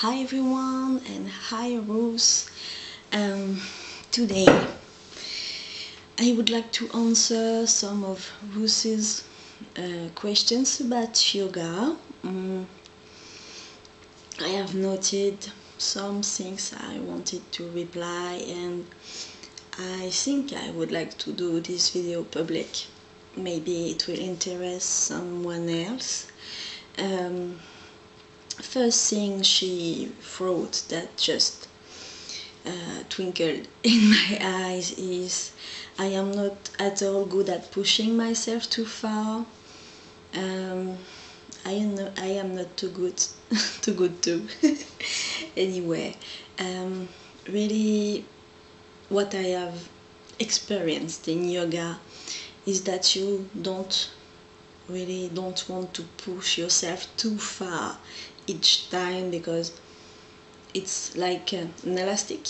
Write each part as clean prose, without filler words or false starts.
Hi everyone and hi Ruth. Today I would like to answer some of Ruth's questions about yoga. I have noted some things I wanted to reply, and I think I would like to do this video public. Maybe it will interest someone else. First thing she wrote that just twinkled in my eyes is, I am not at all good at pushing myself too far. I am not too good too good too. Anyway, really what I have experienced in yoga is that you don't want to push yourself too far each time, because it's like an elastic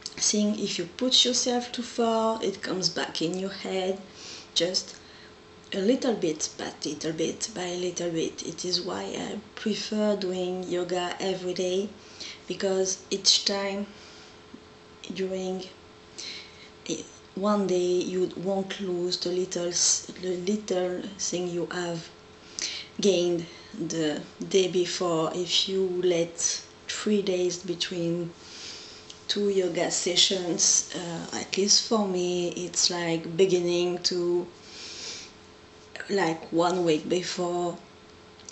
thing. If you push yourself too far, it comes back in your head just a little bit, but little bit by little bit. It is why I prefer doing yoga every day, because each time during one day you won't lose the little thing you have gained the day before. If you let 3 days between two yoga sessions, at least for me, it's like beginning to like 1 week before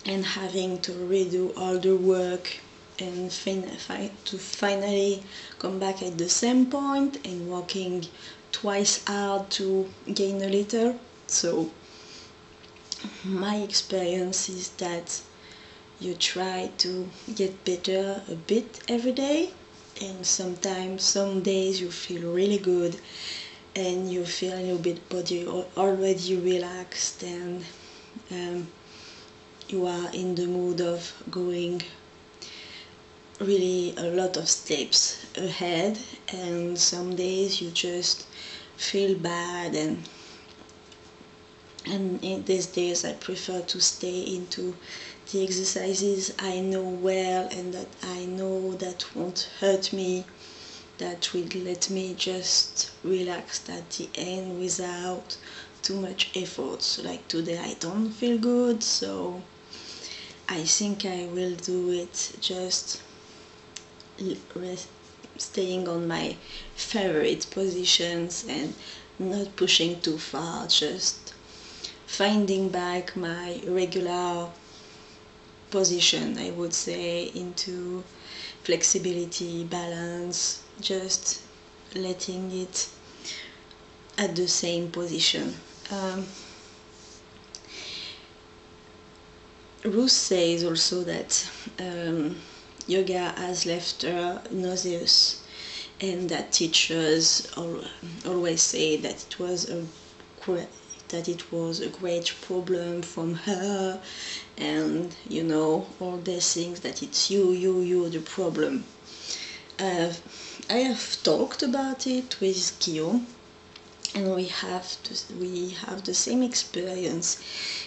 and having to redo all the work and to finally come back at the same point and working twice hard to gain a little. So my experience is that you try to get better a bit every day, and sometimes some days you feel really good and you feel a little bit body already relaxed, and you are in the mood of going really a lot of steps ahead, and some days you just feel bad, and in these days I prefer to stay into the exercises I know well and that I know that won't hurt me, that will let me just relax at the end without too much effort. So like today I don't feel good, so I think I will do it just staying on my favorite positions and not pushing too far, just finding back my regular position, I would say, into flexibility, balance, just letting it at the same position. Ruth says also that yoga has left her nauseous, and that teachers always say that it was a great problem from her, and you know, all these things, that it's you the problem. I have talked about it with Guillaume, and we have the same experience,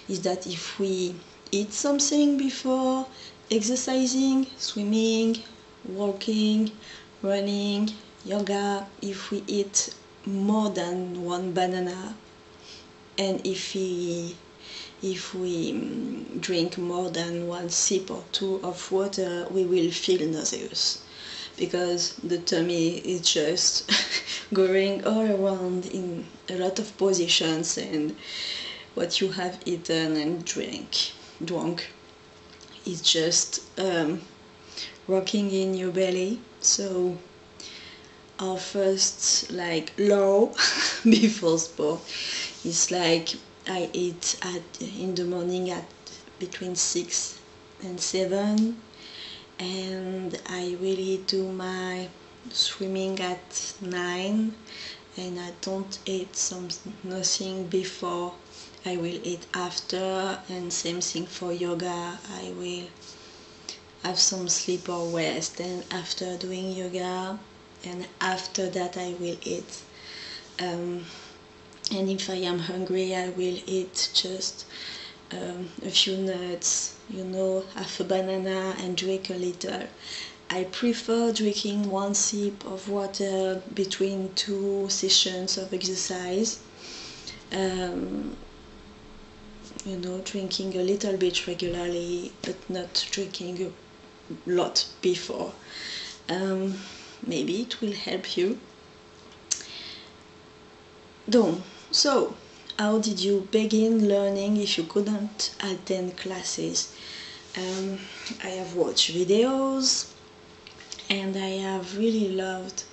is that if we eat something before exercising, swimming, walking, running, yoga, if we eat more than one banana, and if we drink more than one sip or two of water, we will feel nauseous, because the tummy is just going all around in a lot of positions, and what you have eaten and drunk is just rocking in your belly. So our first like low before sport is like I eat in the morning at between 6 and 7, and I really do my swimming at 9, and I don't eat nothing before, I will eat after, and same thing for yoga, I will have some sleep or rest, and after doing yoga, and after that I will eat. And if I am hungry, I will eat just a few nuts, you know, half a banana and drink a little. I prefer drinking 1 sip of water between 2 sessions of exercise. You know, drinking a little bit regularly, but not drinking a lot before. Maybe it will help you. So, how did you begin learning if you couldn't attend classes? I have watched videos, and I have really loved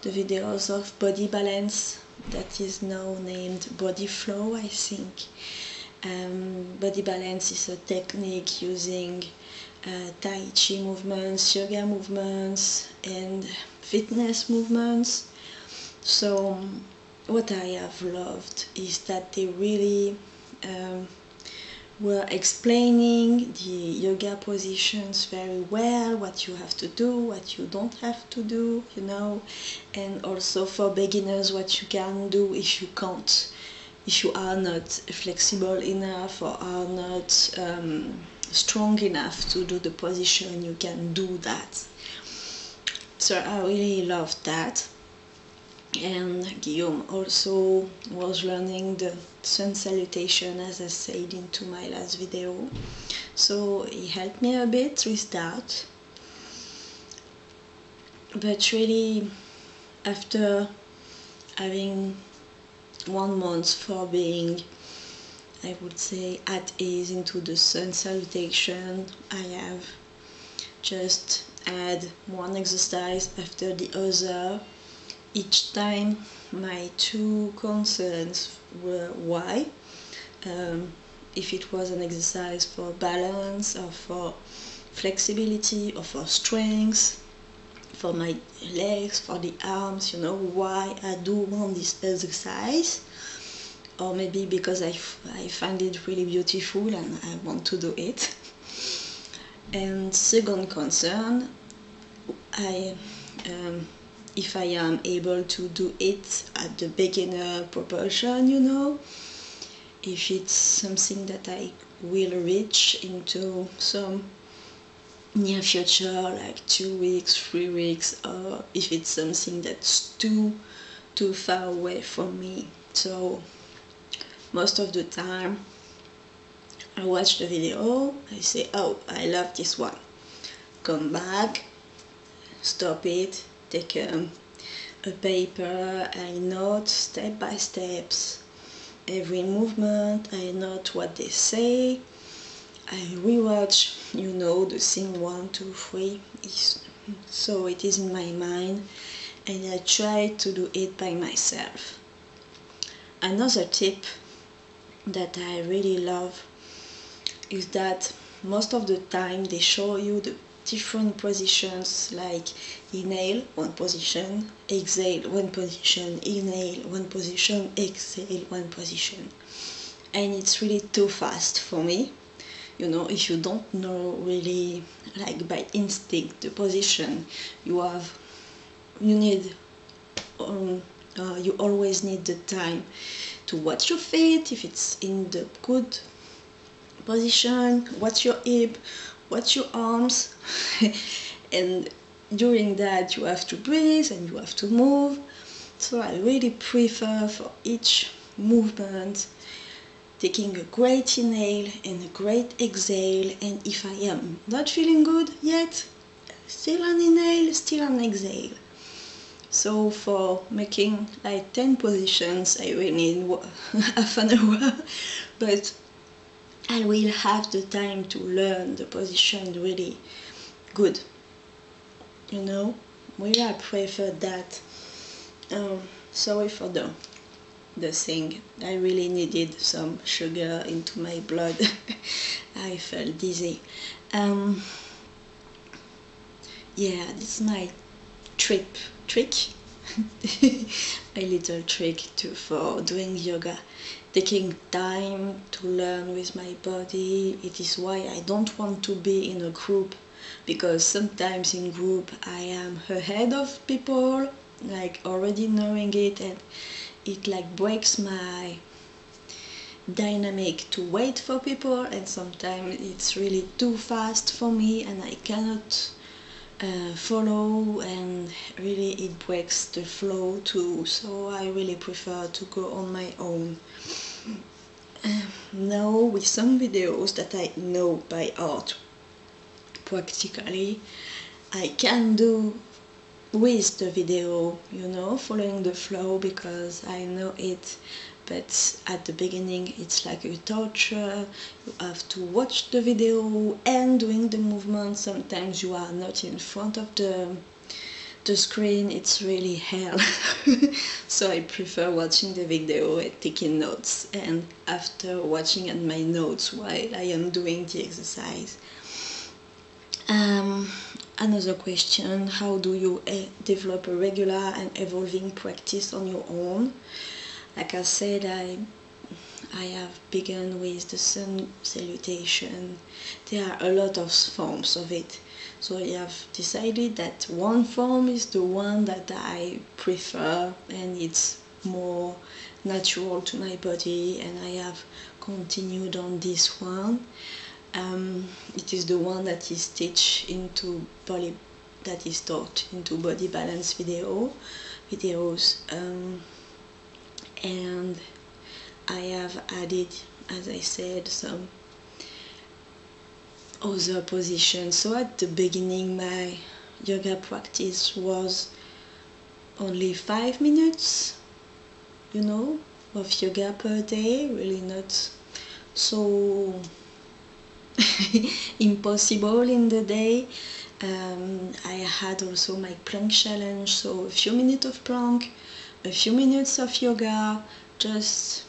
the videos of body balance that is now named body flow, I think. Body balance is a technique using Tai Chi movements, yoga movements, and fitness movements. So what I have loved is that they really were explaining the yoga positions very well, what you have to do, what you don't have to do, you know, and also for beginners what you can do if you can't, if you are not flexible enough or are not strong enough to do the position, you can do that. So I really loved that. And Guillaume also was learning the sun salutation, as I said into my last video, so he helped me a bit with that. But really, after having 1 month for being, I would say, at ease into the sun salutation, I have just add one exercise after the other. Each time my 2 concerns were why. If it was an exercise for balance or for flexibility or for strength, for my legs, for the arms, you know, why I do want this exercise. Or maybe because I find it really beautiful and I want to do it. And second concern, if I am able to do it at the beginner proportion, you know, if it's something that I will reach into some near future, like 2 weeks, 3 weeks, or if it's something that's too far away from me. So most of the time I watch the video, I say, oh, I love this one, come back, stop it, take a paper, I note step by steps every movement, I note what they say, I rewatch, you know, the scene 1, 2, 3, so it is in my mind, and I try to do it by myself. Another tip that I really love is that most of the time they show you the different positions, like inhale, 1 position, exhale, 1 position, inhale, 1 position, exhale, 1 position. And it's really too fast for me. You know, if you don't know really, like by instinct, the position, you always need the time to watch your feet, if it's in the good position, watch your hip, watch your arms, and during that you have to breathe and you have to move. So I really prefer for each movement taking a great inhale and a great exhale, and if I am not feeling good yet, still an inhale, still an exhale. So for making like 10 positions I will need half an hour, but I will have the time to learn the position really good. You know, really I prefer that. Sorry for the thing. I really needed some sugar into my blood. I felt dizzy. Yeah, this is my trick. A little trick for doing yoga. Taking time to learn with my body. It is why I don't want to be in a group, because sometimes in group I am ahead of people, like already knowing it, and it like breaks my dynamic to wait for people, and sometimes it's really too fast for me and I cannot follow, and really it breaks the flow too, so I really prefer to go on my own. Now with some videos that I know by heart practically, I can do with the video, you know, following the flow because I know it, but at the beginning it's like a torture. You have to watch the video and doing the movement. Sometimes you are not in front of the screen, it's really hell. So I prefer watching the video and taking notes, and after watching at my notes while I am doing the exercise. Another question: how do you develop a regular and evolving practice on your own? Like I said, I have begun with the sun salutation. There are a lot of forms of it, so I have decided that one form is the one that I prefer, and it's more natural to my body, and I have continued on this one. It is the one that is taught into body balance videos, and I have added, as I said, some other positions. So at the beginning my yoga practice was only 5 minutes, you know, of yoga per day, really not so impossible in the day. I had also my plank challenge, so a few minutes of plank, a few minutes of yoga, just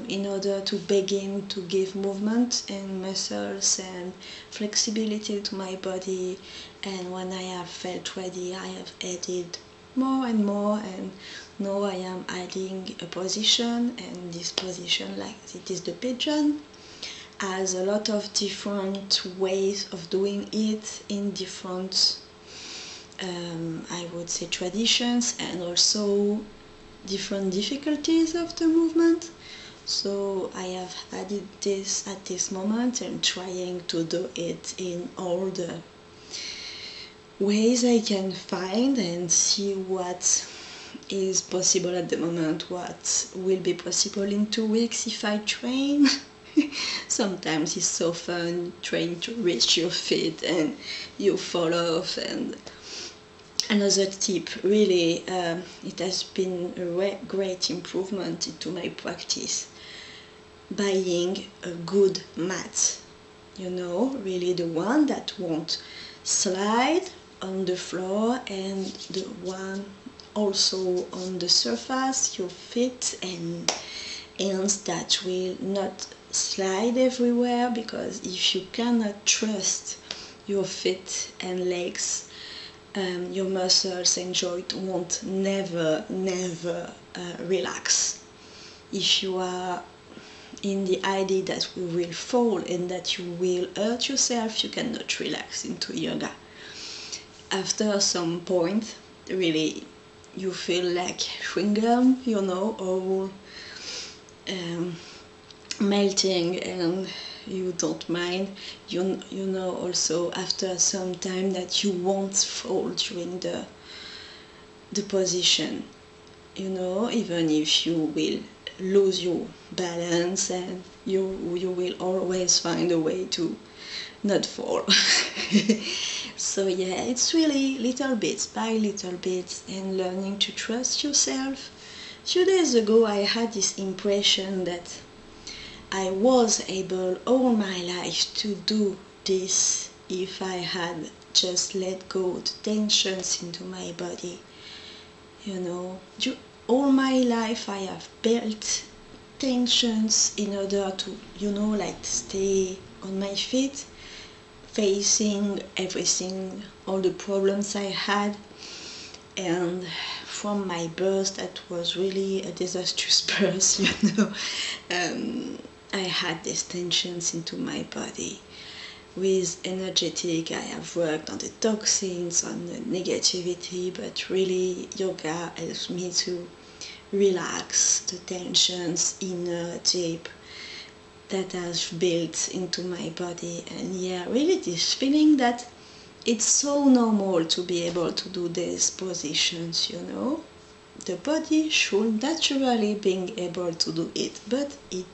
in order to begin to give movement and muscles and flexibility to my body. And when I have felt ready, I have added more and more, and now I am adding a position, and this position, like it is the pigeon, has a lot of different ways of doing it in different I would say traditions, and also different difficulties of the movement. So I have added this at this moment and trying to do it in all the ways I can find, and see what is possible at the moment, what will be possible in 2 weeks if I train. Sometimes it's so fun trying to reach your feet and you fall off. And another tip, really, it has been a great improvement into my practice, buying a good mat, you know, really the one that won't slide on the floor, and the one also on the surface, your feet and hands, that will not slide everywhere, because if you cannot trust your feet and legs, your muscles and joint won't never relax. If you are in the idea that you will fall and that you will hurt yourself, you cannot relax into yoga. After some point, really, you feel like chewing gum, you know, all melting, and you don't mind. You know also after some time that you won't fall during the position, you know, even if you will lose your balance, and you will always find a way to not fall. So yeah, it's really little bits by little bits, and learning to trust yourself. A few days ago I had this impression that I was able all my life to do this if I had just let go the tensions into my body. You know, all my life I have built tensions in order to, you know, like stay on my feet, facing everything, all the problems I had. And from my birth, that was really a disastrous birth, you know. I had these tensions into my body. With energetic, I have worked on the toxins, on the negativity, but really yoga helps me to relax the tensions inner deep, that has built into my body. And yeah, really this feeling that it's so normal to be able to do these positions, you know. The body should naturally being able to do it, but it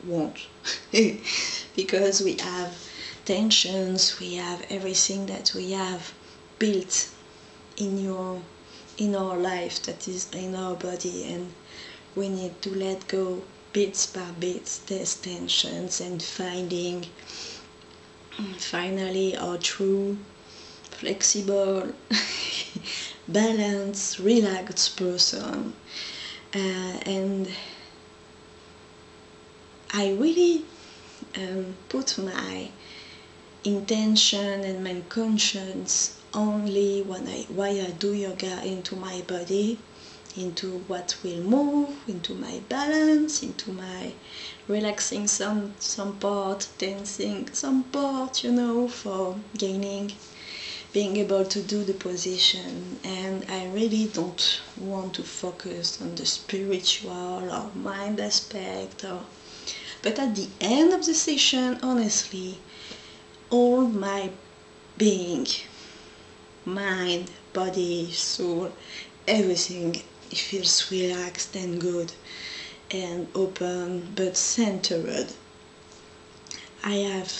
won't. Because we have tensions, we have everything that we have built in our life, that is in our body, and we need to let go bits by bits these tensions and finding finally our true flexible balanced relaxed person. And I really put my intention and my conscience only while I do yoga into my body, into what will move, into my balance, into my relaxing some part, tensing some part, you know, for being able to do the position. And I really don't want to focus on the spiritual or mind aspect, but at the end of the session, honestly, all my being, mind, body, soul, everything, it feels relaxed and good and open but centered. I have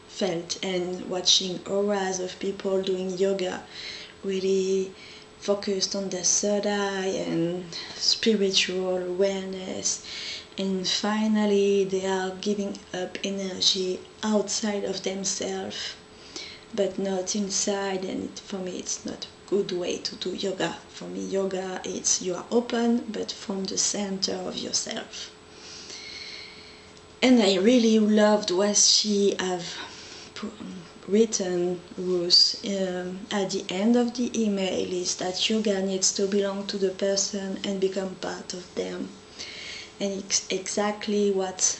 felt, and watching auras of people doing yoga, really focused on the third eye and spiritual awareness, and finally they are giving up energy outside of themselves but not inside. And for me it's not a good way to do yoga. For me, yoga, it's you are open but from the center of yourself. And I really loved what she have written, Ruth, at the end of the email, is that yoga needs to belong to the person and become part of them. And it's exactly what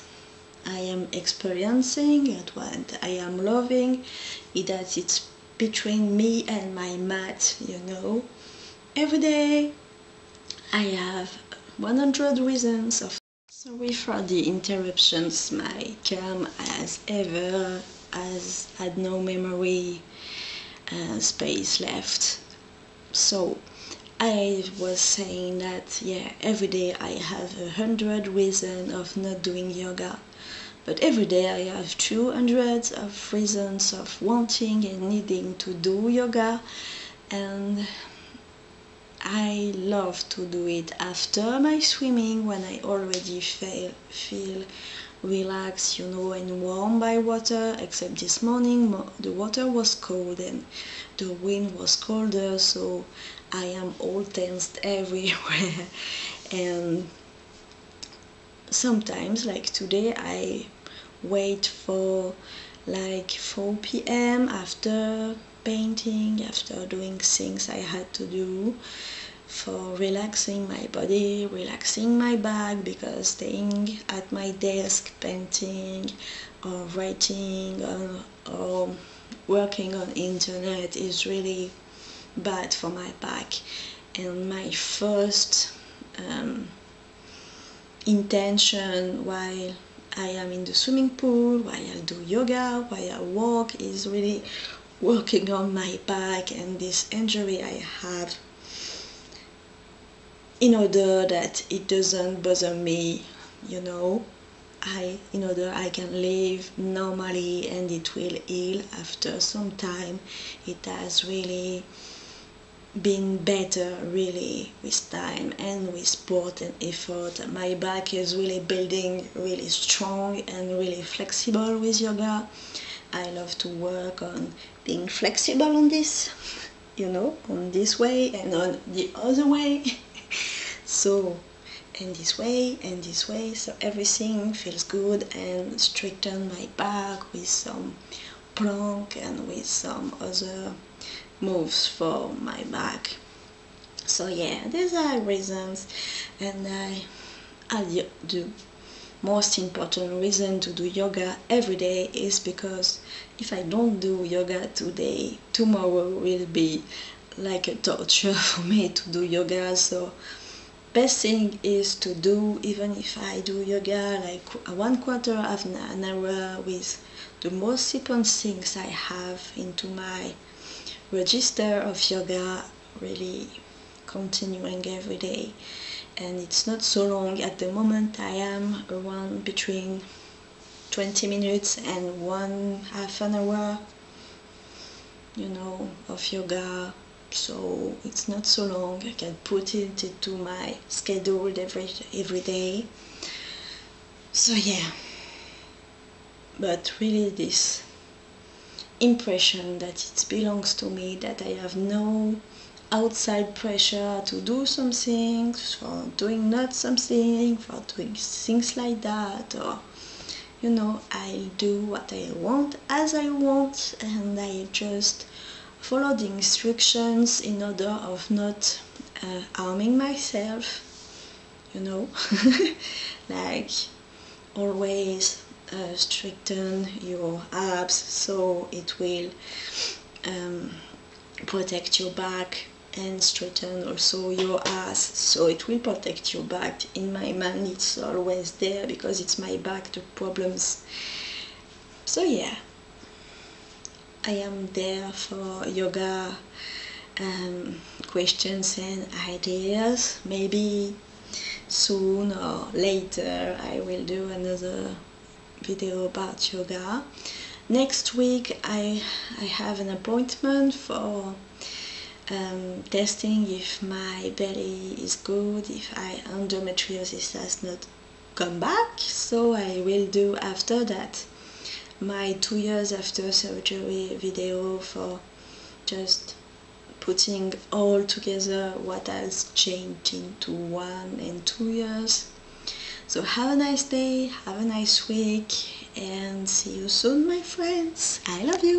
I am experiencing and what I am loving, is that it's between me and my mat, you know. Every day I have 100 reasons of. Sorry for the interruptions, my cam as ever has had no memory space left. So I was saying that, yeah, every day I have 100 reasons of not doing yoga, but every day I have 200 of reasons of wanting and needing to do yoga. And I love to do it after my swimming, when I already feel relaxed, you know, and warm by water. Except this morning the water was cold and the wind was colder, so I am all tensed everywhere. And sometimes, like today, I wait for like 4 p.m. after painting, after doing things I had to do, for relaxing my body, relaxing my back, because staying at my desk painting or writing or working on internet is really bad for my back. And my first intention while I am in the swimming pool, while I do yoga, while I walk, is really working on my back and this injury I have, in order that it doesn't bother me, you know. In order I can live normally and it will heal after some time. It has really been better, really, with time and with sport and effort. My back is really building really strong and really flexible with yoga. I love to work on being flexible on this, you know, on this way and on the other way. So, and this way and this way, so everything feels good, and straighten my back with some plank and with some other moves for my back. So yeah, these are reasons. And the most important reason to do yoga every day is because if I don't do yoga today, tomorrow will be like a torture for me to do yoga. So best thing is to do, even if I do yoga like 1/4 of an hour with the most important things I have into my register of yoga, really continuing every day. And it's not so long. At the moment I am around between 20 minutes and 1/2 an hour, you know, of yoga. So it's not so long. I can put it into my schedule every day. So yeah, but really this impression that it belongs to me, that I have no outside pressure to do something, for doing not something, for doing things like that, or you know, I do what I want as I want, and I just follow the instructions in order of not harming myself, you know. Like always straighten your abs so it will protect your back, and straighten also your ass so it will protect your back. In my mind it's always there because it's my back the problems. So yeah, I am there for yoga questions and ideas. Maybe soon or later I will do another video about yoga. Next week I have an appointment for testing if my belly is good, if endometriosis has not come back. So I will do after that my 2 years after surgery video, for just putting all together what has changed into 1 and 2 years. So have a nice day, have a nice week, and see you soon, my friends. I love you.